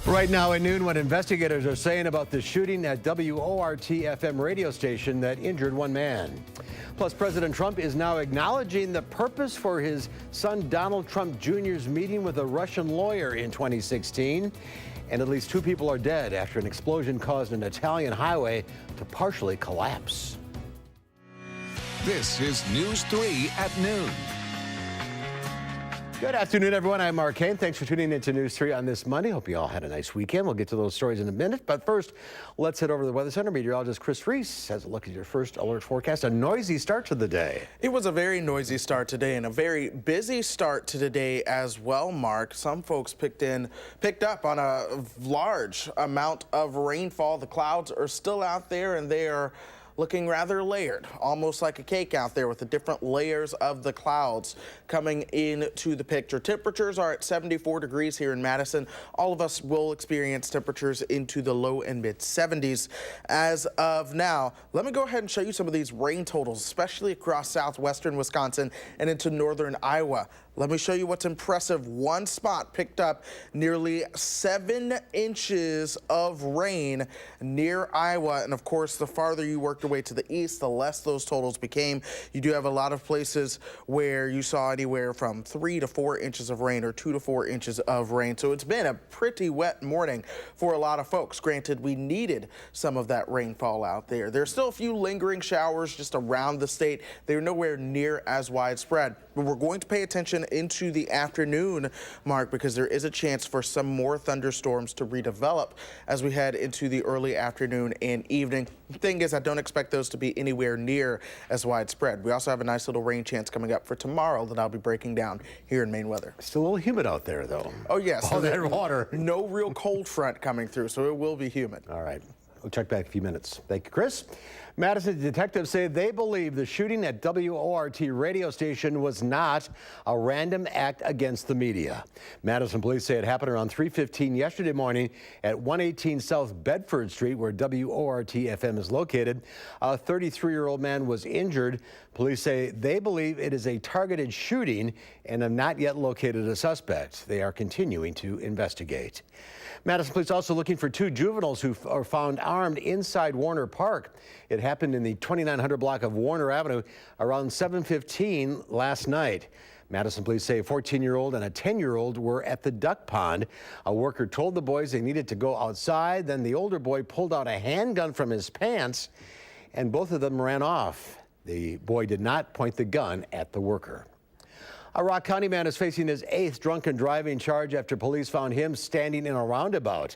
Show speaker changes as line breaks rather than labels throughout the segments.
Right now at noon, what investigators are saying about the shooting at WORT-FM radio station that injured one man. Plus, President Trump is now acknowledging the purpose for his son Donald Trump Jr.'s meeting with a Russian lawyer in 2016. And at least 2 people are dead after an explosion caused an Italian highway to partially collapse.
This is News 3 at noon.
Good afternoon, everyone. I'm Mark Kane. Thanks for tuning in to News 3 on this Monday. Hope you all had a nice weekend. We'll get to those stories in a minute. But first, let's head over to the Weather Center. Meteorologist Chris Reese has a look at your first alert forecast. A noisy start to the day.
It was a very noisy start today and a very busy start to the day as well, Mark. Some folks picked up on a large amount of rainfall. The clouds are still out there and they are looking rather layered, almost like a cake out there with the different layers of the clouds coming into the picture. Temperatures are at 74 degrees here in Madison. All of us will experience temperatures into the low and mid 70s as of now. Let me go ahead and show you some of these rain totals, especially across southwestern Wisconsin and into northern Iowa. Let me show you what's impressive. One spot picked up nearly 7 inches of rain near Iowa. And of course, the farther you worked your way to the east, the less those totals became. You do have a lot of places where you saw anywhere from 3 to 4 inches of rain or 2 to 4 inches of rain. So it's been a pretty wet morning for a lot of folks. Granted, we needed some of that rainfall out there. There's still a few lingering showers just around the state. They're nowhere near as widespread. But we're going to pay attention into the afternoon, Mark, because there is a chance for some more thunderstorms to redevelop as we head into the early afternoon and evening. The thing is, I don't expect those to be anywhere near as widespread. We also have a nice little rain chance coming up for tomorrow that I'll be breaking down here in Maine weather.
Still a little humid out there, though.
Oh, yes.
All that water.
No real cold front coming through, so it will be humid.
All right. We'll check back in a few minutes. Thank you, Chris. Madison detectives say they believe the shooting at WORT radio station was not a random act against the media. Madison police say it happened around 3:15 yesterday morning at 118 South Bedford Street, where WORT-FM is located. A 33-year-old man was injured. Police say they believe it is a targeted shooting and have not yet located a suspect. They are continuing to investigate. Madison police also looking for 2 juveniles who are found armed inside Warner Park. It happened in the 2900 block of Warner Avenue around 7:15 last night. Madison police say a 14-year-old and a 10-year-old were at the duck pond. A worker told the boys they needed to go outside. Then the older boy pulled out a handgun from his pants and both of them ran off. The boy did not point the gun at the worker. A Rock County man is facing his 8th drunken driving charge after police found him standing in a roundabout.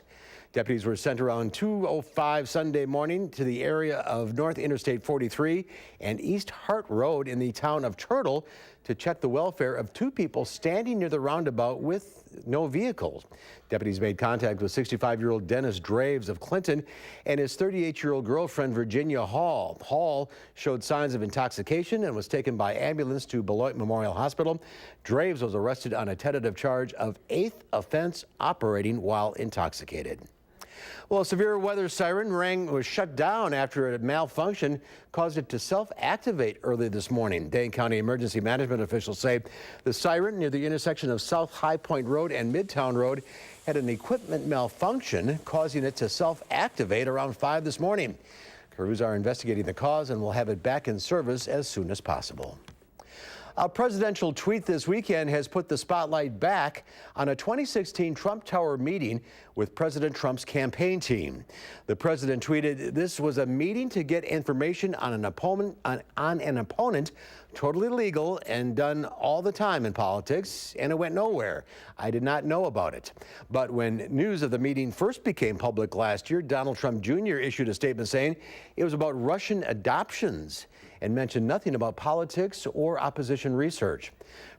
Deputies were sent around 2:05 Sunday morning to the area of North Interstate 43 and East Hart Road in the town of Turtle to check the welfare of 2 people standing near the roundabout with no vehicles. Deputies made contact with 65-year-old Dennis Draves of Clinton and his 38-year-old girlfriend Virginia Hall. Hall showed signs of intoxication and was taken by ambulance to Beloit Memorial Hospital. Draves was arrested on a tentative charge of 8th offense operating while intoxicated. Well, a severe weather siren was shut down after a malfunction caused it to self-activate early this morning. Dane County emergency management officials say the siren near the intersection of South High Point Road and Midtown Road had an equipment malfunction, causing it to self-activate around 5 this morning. Crews are investigating the cause and will have it back in service as soon as possible. A presidential tweet this weekend has put the spotlight back on a 2016 Trump Tower meeting with President Trump's campaign team. The president tweeted, "This was a meeting to get information on an opponent, totally legal and done all the time in politics, and it went nowhere. I did not know about it." But when news of the meeting first became public last year, Donald Trump Jr. issued a statement saying it was about Russian adoptions and mentioned nothing about politics or opposition research.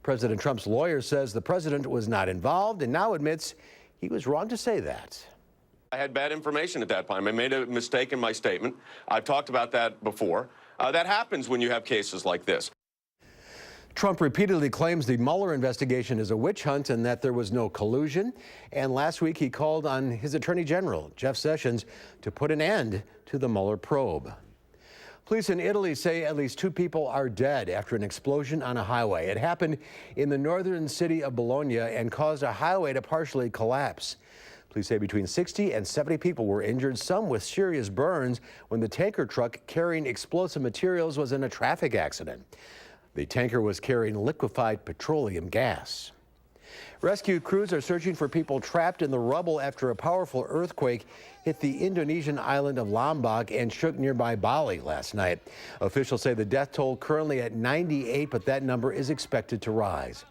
President Trump's lawyer says the president was not involved and now admits he was wrong to say that.
I had bad information at that time. I made a mistake in my statement. I've talked about that before. That happens when you have cases like this.
Trump repeatedly claims the Mueller investigation is a witch hunt and that there was no collusion. And last week he called on his Attorney General, Jeff Sessions, to put an end to the Mueller probe. Police in Italy say at least 2 people are dead after an explosion on a highway. It happened in the northern city of Bologna and caused a highway to partially collapse. Police say between 60 and 70 people were injured, some with serious burns, when the tanker truck carrying explosive materials was in a traffic accident. The tanker was carrying liquefied petroleum gas. Rescue crews are searching for people trapped in the rubble after a powerful earthquake hit the Indonesian island of Lombok and shook nearby Bali last night. Officials say the death toll currently at 98, but that number is expected to rise.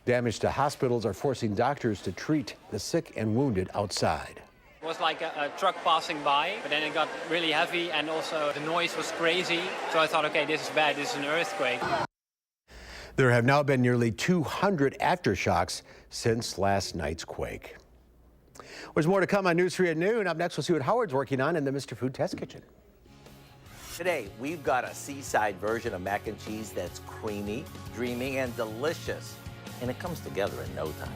Damage to hospitals are forcing doctors to treat the sick and wounded outside.
It was like a truck passing by, but then it got really heavy and also the noise was crazy. So I thought, okay, this is bad, this is an earthquake.
There have now been nearly 200 aftershocks since last night's quake. There's more to come on News 3 at noon. Up next, we'll see what Howard's working on in the Mr. Food Test Kitchen.
Today, we've got a seaside version of mac and cheese that's creamy, dreamy, and delicious. And it comes together in no time.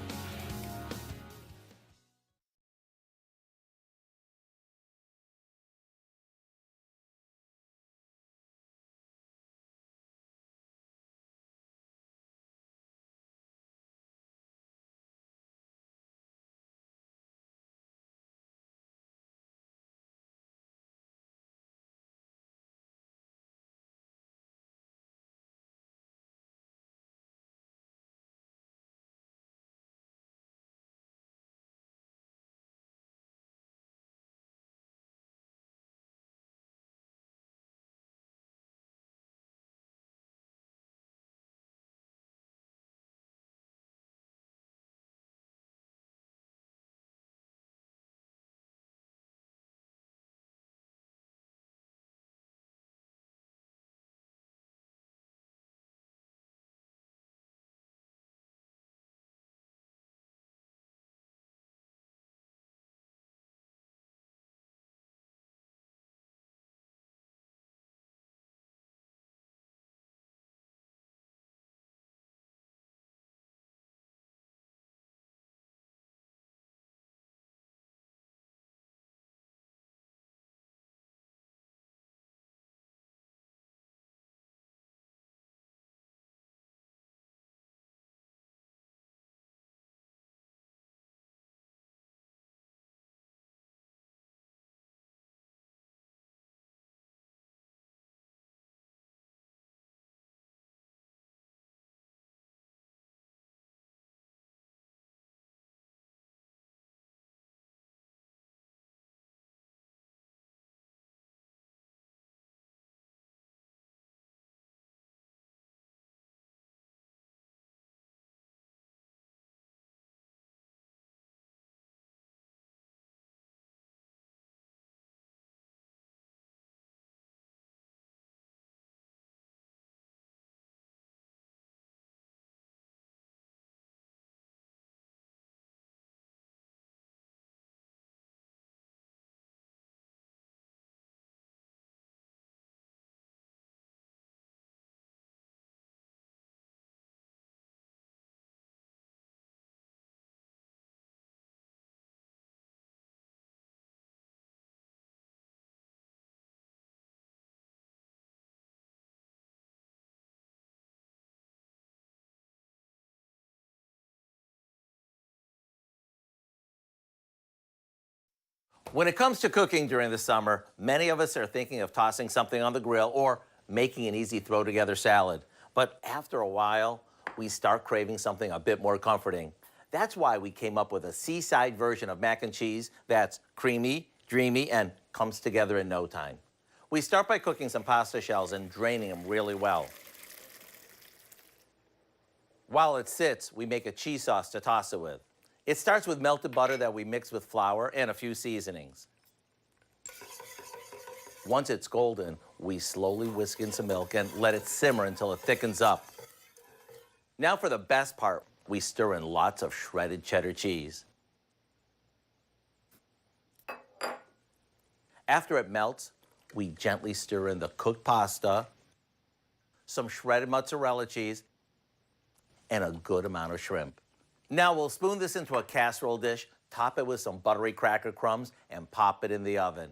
When it comes to cooking during the summer, many of us are thinking of tossing something on the grill or making an easy throw-together salad. But after a while, we start craving something a bit more comforting. That's why we came up with a seaside version of mac and cheese that's creamy, dreamy, and comes together in no time. We start by cooking some pasta shells and draining them really well. While it sits, we make a cheese sauce to toss it with. It starts with melted butter that we mix with flour and a few seasonings. Once it's golden, we slowly whisk in some milk and let it simmer until it thickens up. Now for the best part, we stir in lots of shredded cheddar cheese. After it melts, we gently stir in the cooked pasta, some shredded mozzarella cheese, and a good amount of shrimp. Now we'll spoon this into a casserole dish, top it with some buttery cracker crumbs, and pop it in the oven.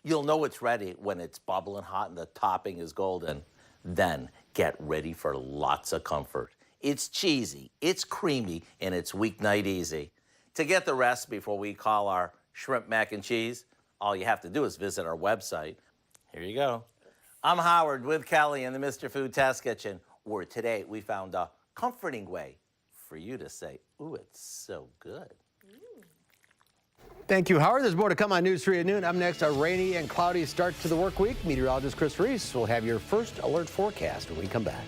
You'll know it's ready when it's bubbling hot and the topping is golden. Then get ready for lots of comfort. It's cheesy, it's creamy, and it's weeknight easy. To get the recipe for what we call our shrimp mac and cheese, all you have to do is visit our website. Here you go. I'm Howard with Kelly in the Mr. Food Test Kitchen, where today we found a comforting way for you to say, ooh, it's so good.
Thank you, Howard. There's more to come on News 3 at noon. Up next, a rainy and cloudy start to the work week. Meteorologist Chris Reese will have your first alert forecast when we come back.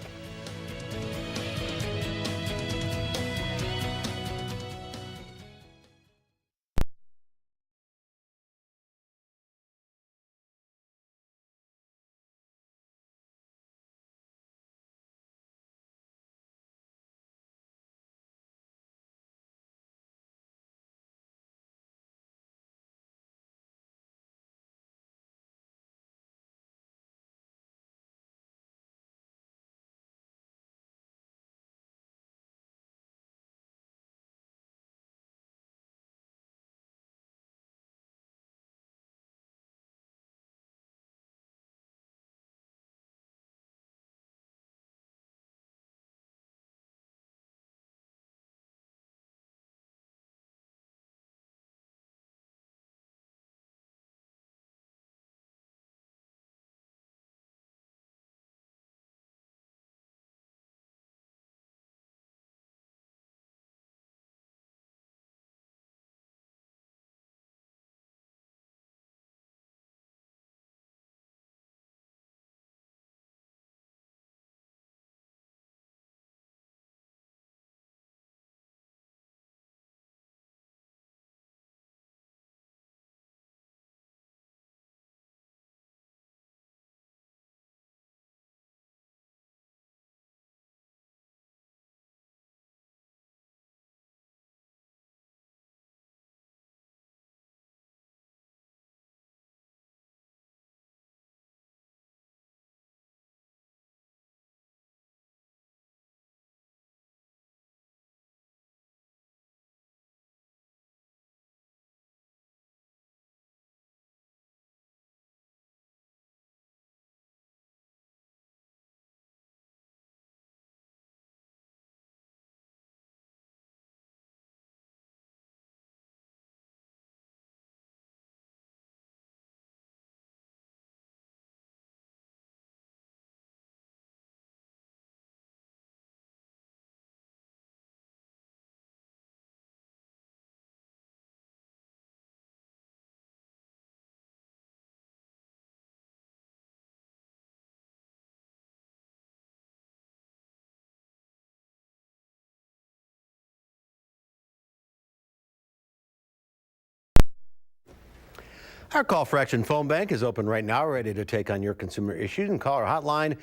Our call for action phone bank is open right now, ready to take on your consumer issues, and call our hotline.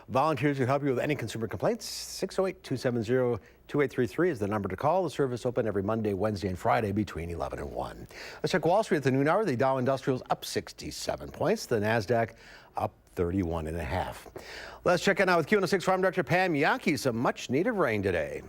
Volunteers who help you with any consumer complaints. 608-270-2833 is the number to call. The service open every Monday, Wednesday, and Friday between 11 and 1. Let's check Wall Street at the noon hour. The Dow Industrials up 67 points. The NASDAQ up 31.5. Let's check in now with QN6 Farm Director Pam Yaki. Some much needed rain today.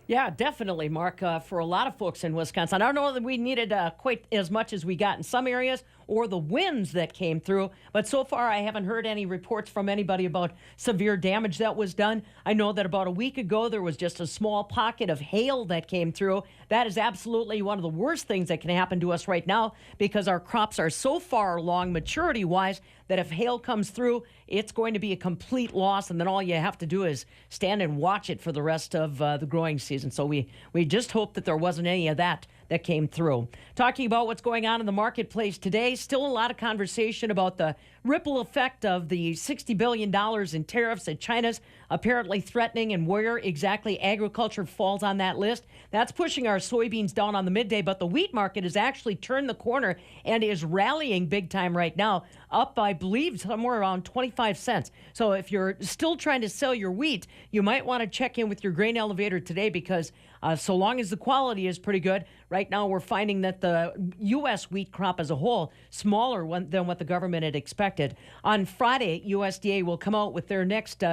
Yeah, definitely, Mark, for a lot of folks in Wisconsin. I don't know that we needed quite as much as we got in some areas or the winds that came through, but so far I haven't heard any reports from anybody about severe damage that was done. I know that about a week ago there was just a small pocket of hail that came through. That is absolutely one of the worst things that can happen to us right now because our crops are so far along maturity-wise that if hail comes through, it's going to be a complete loss, and then all you have to do is stand and watch it for the rest of the growing season. So we just hope that there wasn't any of that came through. Talking about what's going on in the marketplace today, still a lot of conversation about the ripple effect of the $60 billion in tariffs that China's apparently threatening and where exactly agriculture falls on that list. That's pushing our soybeans down on the midday, but the wheat market has actually turned the corner and is rallying big time right now, up, I believe, somewhere around 25 cents. So if you're still trying to sell your wheat, you might want to check in with your grain elevator today because so long as the quality is pretty good, right now we're finding that the U.S. wheat crop as a whole, smaller than what the government had expected. On Friday, USDA will come out with their next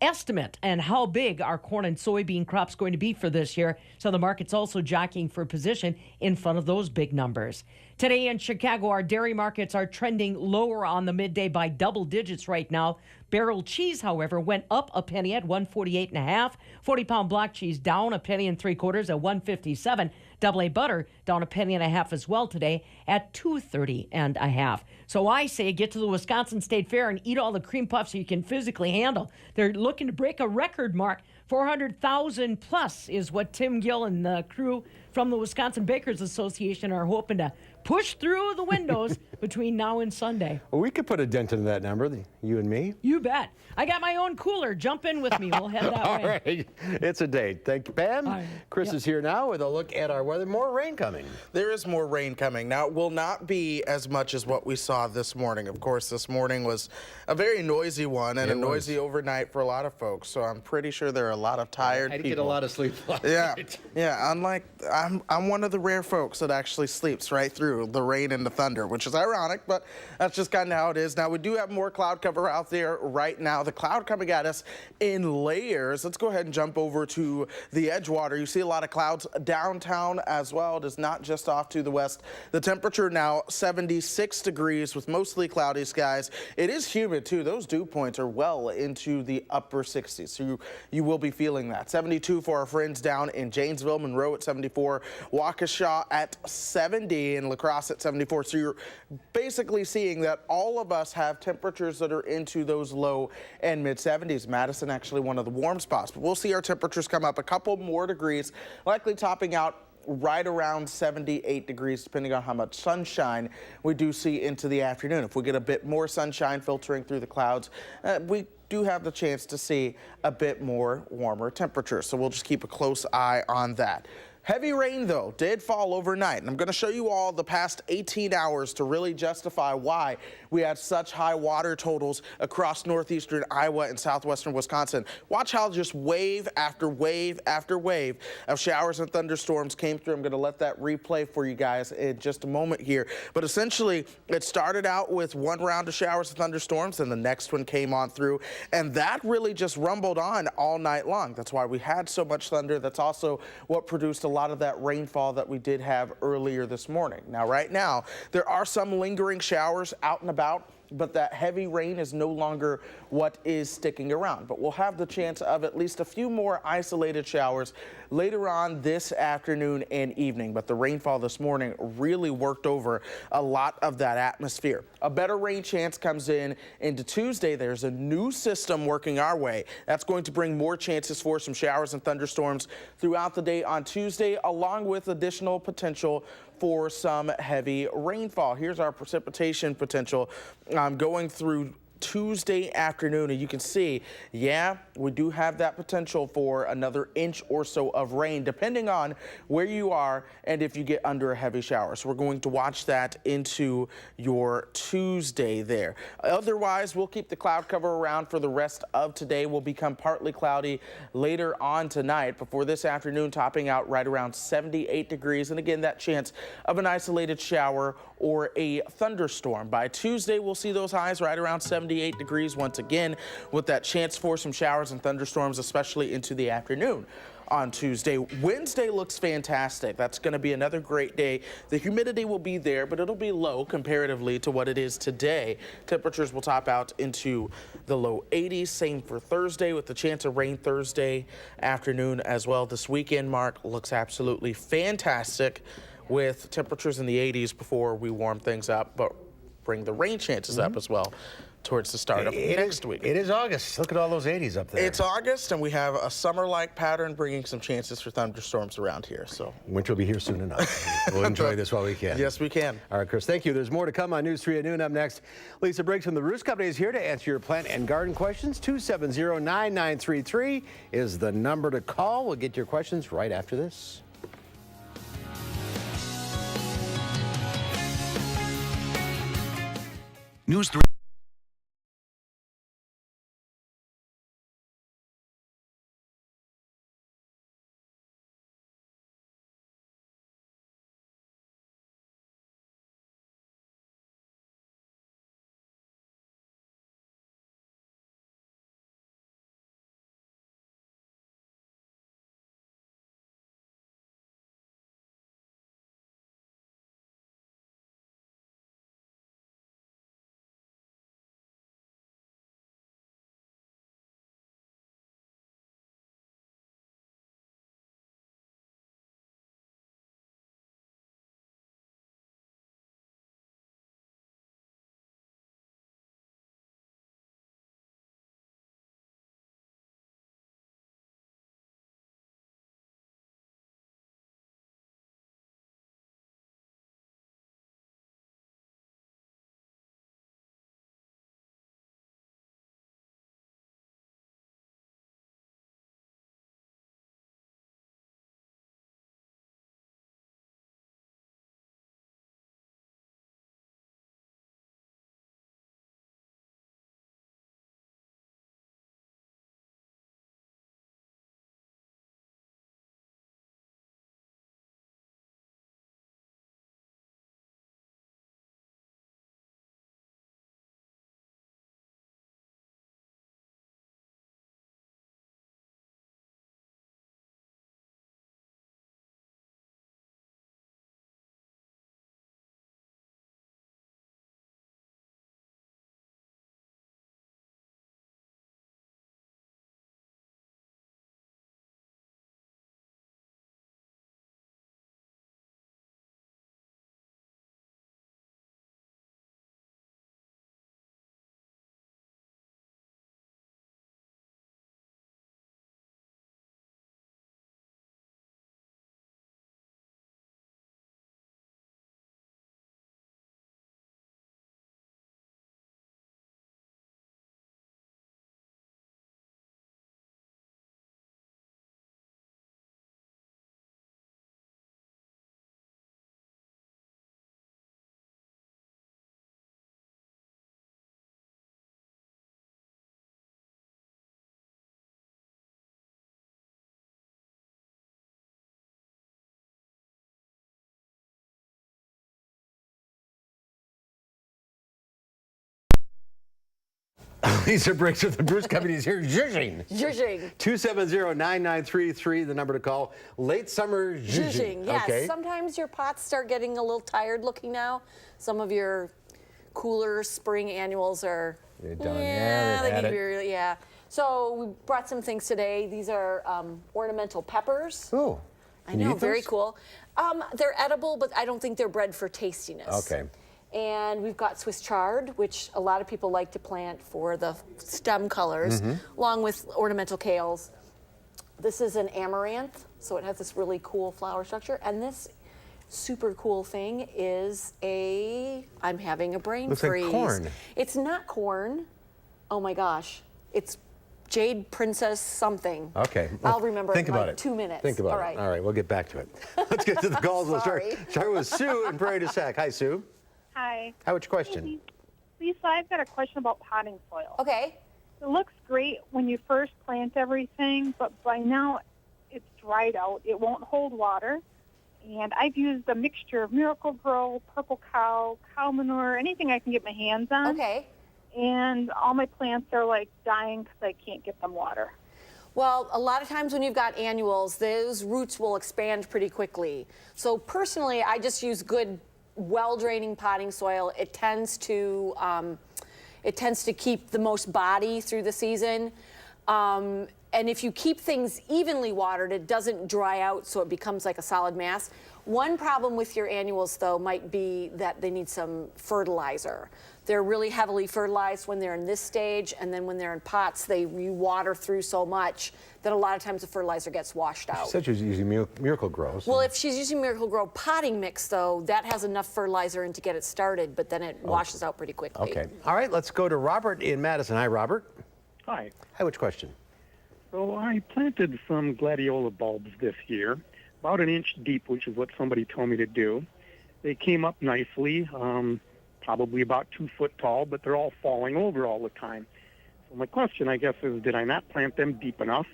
estimate and how big our corn and soybean crop's going to be for this year. So the market's also jockeying for position in front of those big numbers. Today in Chicago, our dairy markets are trending lower on the midday by double digits right now. Barrel cheese, however, went up a penny at 148.5. 40-pound block cheese down a penny and 3/4 at 157. AA butter down 1.50 as well today at $2.30 1/2. So I say get to the Wisconsin State Fair and eat all the cream puffs you can physically handle. They're looking to break a record, Mark. 400,000 plus is what Tim Gill and the crew from the Wisconsin Bakers Association are hoping to push through the windows between now and Sunday.
Well, we could put a dent in that number, you and me.
You bet. I got my own cooler. Jump in with me. We'll head that
All
way.
right. It's a date. Thank you, Pam.
All right.
Chris
Yep.
is here now with a look at our weather. More rain coming.
There is more rain coming. Now, it will not be as much as what we saw this morning. Of course, this morning was a very noisy one and
It
a noisy overnight for a lot of folks. So I'm pretty sure there are a lot of tired
I
people.
get a lot of sleep last
Yeah,
night.
yeah. Unlike I'm one of the rare folks that actually sleeps right through the rain and the thunder, which is ironic, but that's just kind of how it is. Now we do have more cloud cover out there right now. The cloud coming at us in layers. Let's go ahead and jump over to the Edgewater. You see a lot of clouds downtown as well. It is not just off to the west. The temperature now 76 degrees with mostly cloudy skies. It is humid too. Those dew points are well into the upper 60s, so you will be feeling that. 72 for our friends down in Janesville, Monroe at 74, Waukesha at 70, and La Crosse at 74. So you're basically seeing that all of us have temperatures that are into those low and mid 70s. Madison actually one of the warm spots, but we'll see our temperatures come up a couple more degrees, likely topping out right around 78 degrees, depending on how much sunshine we do see into the afternoon. If we get a bit more sunshine filtering through the clouds, we do have the chance to see a bit more warmer temperatures. So we'll just keep a close eye on that. Heavy rain, though, did fall overnight, and I'm going to show you all the past 18 hours to really justify why we had such high water totals across northeastern Iowa and southwestern Wisconsin. Watch how just wave after wave after wave of showers and thunderstorms came through. I'm going to let that replay for you guys in just a moment here. But essentially, it started out with one round of showers and thunderstorms, and the next one came on through, and that really just rumbled on all night long. That's why we had so much thunder. That's also what produced a lot of that rainfall that we did have earlier this morning. Now, right now, there are some lingering showers out and about, but that heavy rain is no longer what is sticking around. But we'll have the chance of at least a few more isolated showers later on this afternoon and evening. But the rainfall this morning really worked over a lot of that atmosphere. A better rain chance comes in into Tuesday. There's a new system working our way. That's going to bring more chances for some showers and thunderstorms throughout the day on Tuesday, along with additional potential for some heavy rainfall. Here's our precipitation potential going through Tuesday afternoon, and you can see, yeah, we do have that potential for another inch or so of rain, depending on where you are and if you get under a heavy shower. So we're going to watch that into your Tuesday there. Otherwise, we'll keep the cloud cover around for the rest of today. Will become partly cloudy later on tonight before this afternoon, topping out right around 78 degrees. And again, that chance of an isolated shower or a thunderstorm. By Tuesday, we'll see those highs right around 78 degrees once again, with that chance for some showers and thunderstorms, especially into the afternoon on Tuesday. Wednesday looks fantastic. That's going to be another great day. The humidity will be there, but it'll be low comparatively to what it is today. Temperatures will top out into the low 80s. Same for Thursday, with the chance of rain Thursday afternoon as well. This weekend, Mark, looks absolutely fantastic, with temperatures in the 80s before we warm things up, but bring the rain chances up as well towards the start of next week.
It is August. Look at all those 80s up there.
It's August, and we have a summer-like pattern bringing some chances for thunderstorms around here. So
Winter will be here soon enough. We'll enjoy this while we can.
yes, we can.
All right, Chris, thank you. There's more to come on News 3 at noon. Up next, Lisa Briggs from the Roost Company is here to answer your plant and garden questions. 270-9933 is the number to call. We'll get your questions right after this.
News 3.
Lisa Briggs with the Bruce Company is here. Zhuzhing.
Zhuzhing.
270-9933, the number to call. Late summer zhuzhing.
Zhuzhing, yes.
Okay.
Sometimes your pots start getting a little tired looking now. Some of your cooler spring annuals are,
They're done.
yeah,
they've
they
had
can be
it.
really, yeah. So we brought some things today. These are ornamental peppers.
Oh,
I
can you
know,
eat
very
those?
cool. They're edible, but I don't think they're bred for tastiness.
Okay.
And we've got Swiss chard, which a lot of people like to plant for the stem colors, along with ornamental kales. This is an amaranth, so it has this really cool flower structure. And this super cool thing is I'm having a brain
Looks like
freeze.
corn.
It's not corn. Oh my gosh. It's Jade Princess something.
Okay.
I'll remember
Think
in
about
like
it.
2 minutes.
Think about
All
it.
right.
All right, we'll get back to it. Let's get to the calls. We'll start with Sue in Prairie du Sac. Hi, Sue.
Hi.
How what's your question?
Lisa, I've got a question about potting soil.
Okay.
It looks great when you first plant everything, but by now it's dried out. It won't hold water. And I've used a mixture of Miracle Grow, Purple Cow, cow manure, anything I can get my hands on.
Okay.
And all my plants are like dying because I can't get them water.
Well, a lot of times when you've got annuals, those roots will expand pretty quickly. So personally, I just use good, well-draining potting soil. It tends to keep the most body through the season. And if you keep things evenly watered, it doesn't dry out, so it becomes like a solid mass. One problem with your annuals, though, might be that they need some fertilizer. They're really heavily fertilized when they're in this stage, and then when they're in pots, you water through so much that a lot of times the fertilizer gets washed out.
She said she was using Miracle Grow. So.
Well, if she's using Miracle Grow potting mix, though, that has enough fertilizer in to get it started, but then it washes out pretty quickly.
Okay. All right, let's go to Robert in Madison. Hi, Robert.
Hi.
Hi, which question?
So I planted some gladiola bulbs this year, about an inch deep, which is what somebody told me to do. They came up nicely, probably about 2 foot tall, but they're all falling over all the time. So my question, I guess, is did I not plant them deep enough?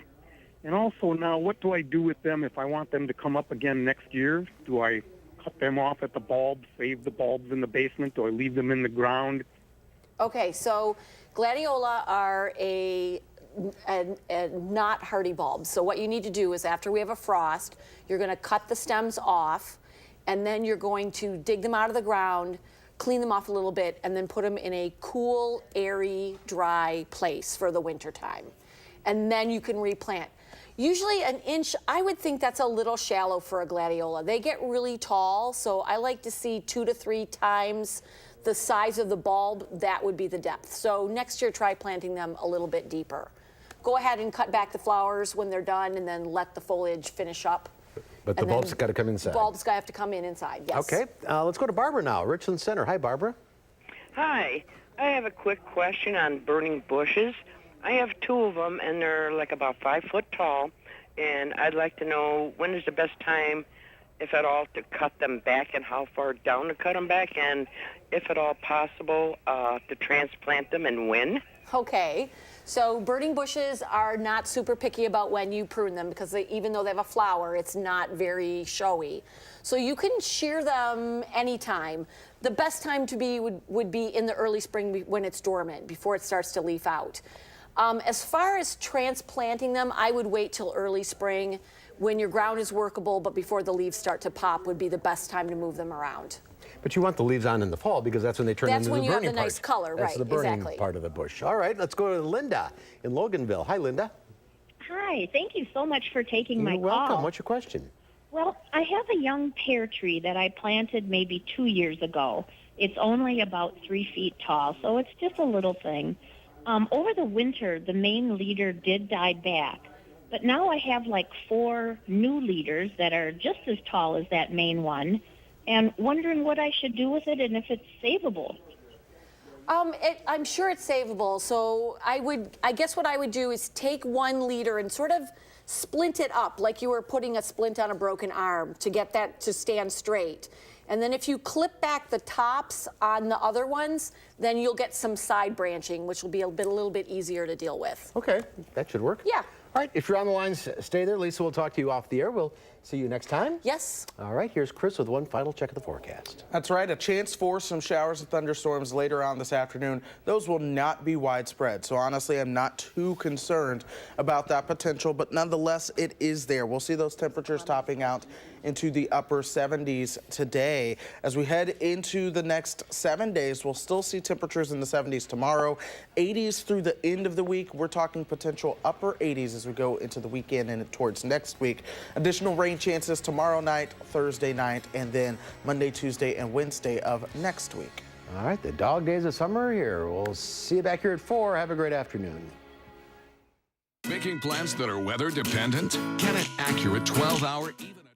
And also now, what do I do with them if I want them to come up again next year? Do I cut them off at the bulbs, save the bulbs in the basement? Do I leave them in the ground?
Okay, so gladiola are a not hardy bulb. So what you need to do is after we have a frost, you're going to cut the stems off, and then you're going to dig them out of the ground, clean them off a little bit, and then put them in a cool, airy, dry place for the winter time. And then you can replant. Usually an inch, I would think that's a little shallow for a gladiola. They get really tall, so I like to see 2 to 3 times the size of the bulb. That would be the depth. So next year, try planting them a little bit deeper. Go ahead and cut back the flowers when they're done, and then let the foliage finish up.
But the
And then
bulbs got to come inside.
Bulbs have to come inside, yes.
Okay, let's go to Barbara now, Richland Center. Hi, Barbara.
Hi. I have a quick question on burning bushes. I have 2 of them, and they're like about 5 foot tall, and I'd like to know when is the best time, if at all, to cut them back and how far down to cut them back, and if at all possible, to transplant them and when.
Okay, so burning bushes are not super picky about when you prune them because even though they have a flower, it's not very showy. So you can shear them anytime. The best time to be would be in the early spring when it's dormant, before it starts to leaf out. As far as transplanting them, I would wait till early spring when your ground is workable, but before the leaves start to pop would be the best time to move them around.
But you want the leaves on in the fall because that's when they turn
That's
into
when
the
you have
burning
the nice
part.
color,
That's
right,
the burning
exactly.
part of the bush. All right, let's go to Linda in Loganville. Hi, Linda.
Hi, thank you so much for taking my
You're welcome.
call.
What's your question?
Well, I have a young pear tree that I planted maybe 2 years ago. It's only about 3 feet tall, so it's just a little thing. Over the winter, the main leader did die back, but now I have like 4 new leaders that are just as tall as that main one, and wondering what I should do with it and if it's savable.
I'm sure it's savable. So I guess what I would do is take 1 leader and sort of splint it up like you were putting a splint on a broken arm to get that to stand straight. And then if you clip back the tops on the other ones, then you'll get some side branching, which will be a little bit easier to deal with.
Okay, that should work.
Yeah.
All right, if you're on the line, stay there. Lisa will talk to you off the air. We'll See you next time?
Yes.
All right, here's Chris with one final check of the forecast.
That's right, a chance for some showers and thunderstorms later on this afternoon. Those will not be widespread, so honestly, I'm not too concerned about that potential, but nonetheless, it is there. We'll see those temperatures topping out into the upper 70s today. As we head into the next 7 days, we'll still see temperatures in the 70s tomorrow, 80s through the end of the week. We're talking potential upper 80s as we go into the weekend and towards next week. Additional rain chances tomorrow night, Thursday night, and then Monday, Tuesday, and Wednesday of next week.
All right, the dog days of summer are here. We'll see you back here at 4. Have a great afternoon.
Making plans that are weather dependent? Get an accurate 12-hour even